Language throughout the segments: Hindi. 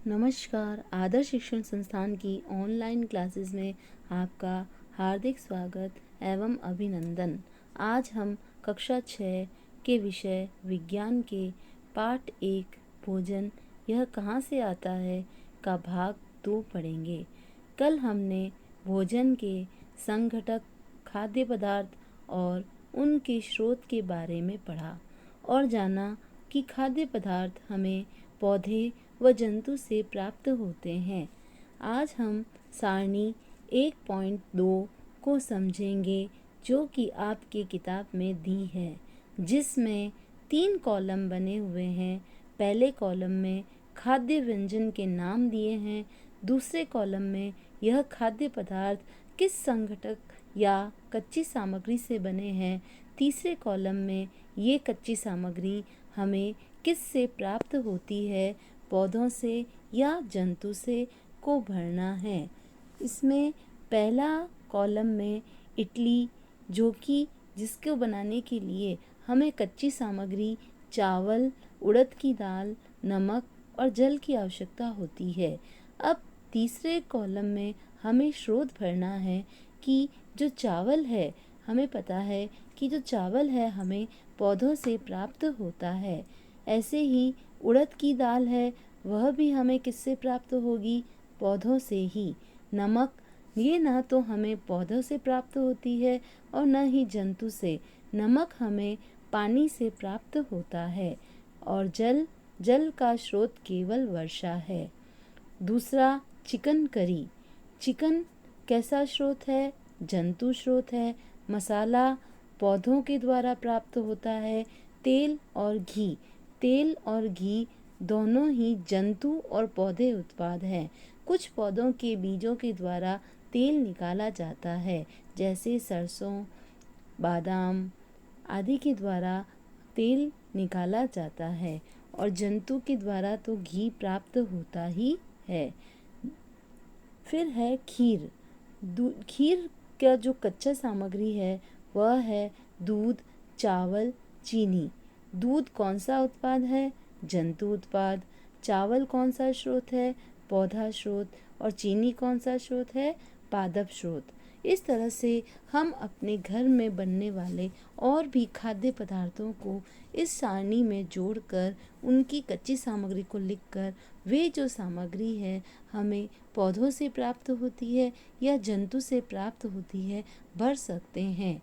नमस्कार। आदर्श शिक्षण संस्थान की ऑनलाइन क्लासेस में आपका हार्दिक स्वागत एवं अभिनंदन। आज हम कक्षा 6 के विषय विज्ञान के पाठ 1 भोजन यह कहाँ से आता है का भाग 2 पढ़ेंगे। कल हमने भोजन के संघटक, खाद्य पदार्थ और उनके स्रोत के बारे में पढ़ा और जाना कि खाद्य पदार्थ हमें पौधे व जंतु से प्राप्त होते हैं। आज हम सारणी 1.2 को समझेंगे जो कि आपकी किताब में दी है, जिसमें 3 कॉलम बने हुए हैं। पहले कॉलम में खाद्य व्यंजन के नाम दिए हैं, दूसरे कॉलम में यह खाद्य पदार्थ किस संघटक या कच्ची सामग्री से बने हैं, तीसरे कॉलम में ये कच्ची सामग्री हमें किस से प्राप्त होती है, पौधों से या जंतु से को भरना है। इसमें पहला कॉलम में इडली, जो कि जिसको बनाने के लिए हमें कच्ची सामग्री चावल, उड़द की दाल, नमक और जल की आवश्यकता होती है। अब तीसरे कॉलम में हमें स्रोत भरना है कि जो चावल है, हमें पता है कि जो चावल है हमें पौधों से प्राप्त होता है। ऐसे ही उड़द की दाल है, वह भी हमें किससे प्राप्त होगी, पौधों से ही। नमक, ये ना तो हमें पौधों से प्राप्त होती है और न ही जंतु से। नमक हमें पानी से प्राप्त होता है। और जल का स्रोत केवल वर्षा है। दूसरा चिकन करी। चिकन कैसा स्रोत है, जंतु स्रोत है। मसाला पौधों के द्वारा प्राप्त होता है। तेल और घी दोनों ही जंतु और पौधे उत्पाद हैं। कुछ पौधों के बीजों के द्वारा तेल निकाला जाता है, जैसे सरसों, बादाम आदि के द्वारा तेल निकाला जाता है। और जंतु के द्वारा तो घी प्राप्त होता ही है। फिर है खीर। खीर का जो कच्चा सामग्री है वह है दूध, चावल, चीनी। दूध कौन सा उत्पाद है, जंतु उत्पाद। चावल कौन सा स्रोत है, पौधा स्रोत। और चीनी कौन सा स्रोत है, पादप स्रोत। इस तरह से हम अपने घर में बनने वाले और भी खाद्य पदार्थों को इस सारणी में जोड़कर उनकी कच्ची सामग्री को लिखकर वे जो सामग्री है हमें पौधों से प्राप्त होती है या जंतु से प्राप्त होती है, भर सकते हैं।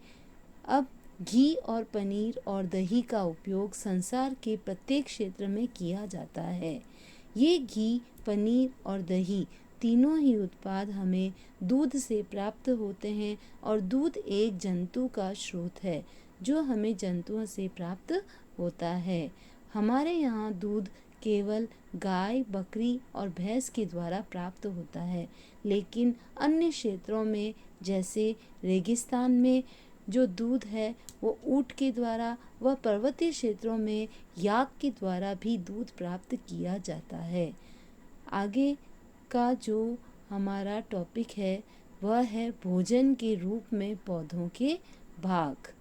अब घी और पनीर और दही का उपयोग संसार के प्रत्येक क्षेत्र में किया जाता है। ये घी, पनीर और दही तीनों ही उत्पाद हमें दूध से प्राप्त होते हैं और दूध एक जंतु का स्रोत है जो हमें जंतुओं से प्राप्त होता है। हमारे यहाँ दूध केवल गाय, बकरी और भैंस के द्वारा प्राप्त होता है, लेकिन अन्य क्षेत्रों में जैसे रेगिस्तान में जो दूध है वो ऊँट के द्वारा व पर्वतीय क्षेत्रों में याक के द्वारा भी दूध प्राप्त किया जाता है। आगे का जो हमारा टॉपिक है वह है भोजन के रूप में पौधों के भाग।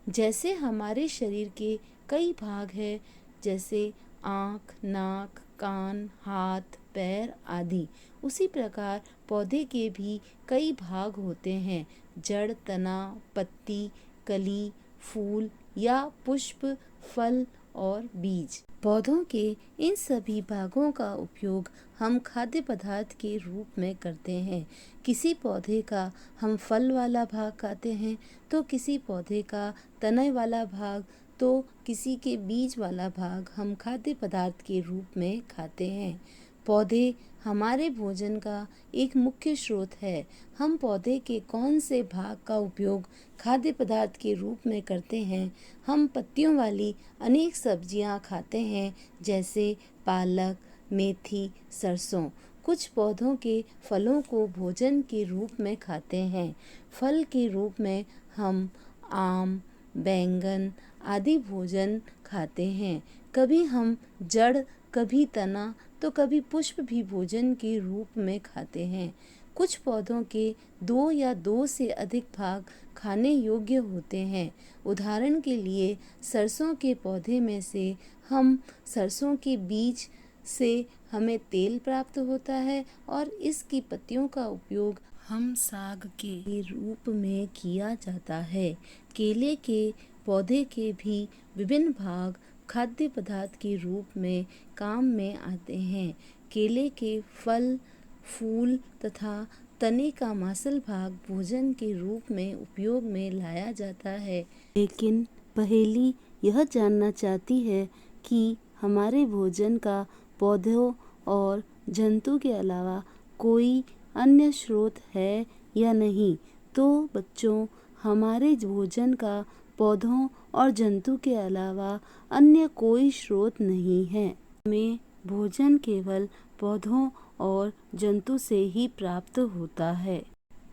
जैसे हमारे शरीर के कई भाग हैं, जैसे आँख, नाक, कान, हाथ, पैर आदि, उसी प्रकार पौधे के भी कई भाग होते हैं। जड़, तना, पत्ती, कली, फूल या पुष्प, फल और बीज। पौधों के इन सभी भागों का उपयोग हम खाद्य पदार्थ के रूप में करते हैं। किसी पौधे का हम फल वाला भाग खाते हैं, तो किसी पौधे का तने वाला भाग, तो किसी के बीज वाला भाग हम खाद्य पदार्थ के रूप में खाते हैं। पौधे हमारे भोजन का एक मुख्य स्रोत है। हम पौधे के कौन से भाग का उपयोग खाद्य पदार्थ के रूप में करते हैं। हम पत्तियों वाली अनेक सब्जियां खाते हैं, जैसे पालक, मेथी, सरसों। कुछ पौधों के फलों को भोजन के रूप में खाते हैं। फल के रूप में हम आम, बैंगन आदि भोजन खाते हैं। कभी हम जड़, कभी तना तो कभी पुष्प भी भोजन के रूप में खाते हैं। कुछ पौधों के 2 या 2 से अधिक भाग खाने योग्य होते हैं। उदाहरण के लिए सरसों के पौधे में से हम सरसों के बीज से हमें तेल प्राप्त होता है और इसकी पत्तियों का उपयोग हम साग के रूप में किया जाता है। केले के पौधे के भी विभिन्न भाग खाद्य पदार्थ के रूप में काम में आते हैं। केले के फल, फूल तथा तने का मांसल भाग भोजन के रूप में उपयोग में लाया जाता है। लेकिन पहेली यह जानना चाहती है कि हमारे भोजन का पौधों और जंतु के अलावा कोई अन्य स्रोत है या नहीं। तो बच्चों, हमारे भोजन का पौधों और जंतु के अलावा अन्य कोई स्रोत नहीं है। हमें भोजन केवल पौधों और जंतु से ही प्राप्त होता है।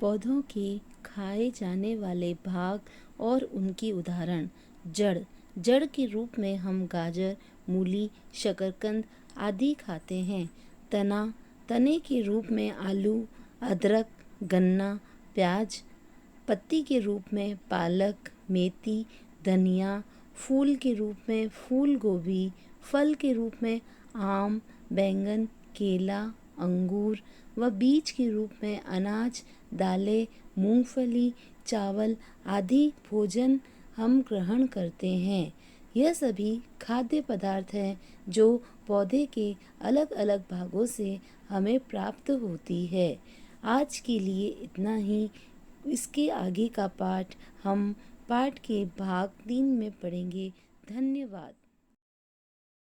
पौधों के खाए जाने वाले भाग और उनकी उदाहरण: जड़। जड़ के रूप में हम गाजर, मूली, शकरकंद आदि खाते हैं। तना। तने के रूप में आलू, अदरक, गन्ना, प्याज। पत्ती के रूप में पालक, मेथी, धनिया। फूल के रूप में फूल गोभी। फल के रूप में आम, बैंगन, केला, अंगूर व बीज के रूप में अनाज, दालें, मूंगफली, चावल आदि भोजन हम ग्रहण करते हैं। यह सभी खाद्य पदार्थ हैं जो पौधे के अलग अलग भागों से हमें प्राप्त होती है। आज के लिए इतना ही। इसके आगे का पाठ हम पाठ के भाग 3 में पढ़ेंगे। धन्यवाद।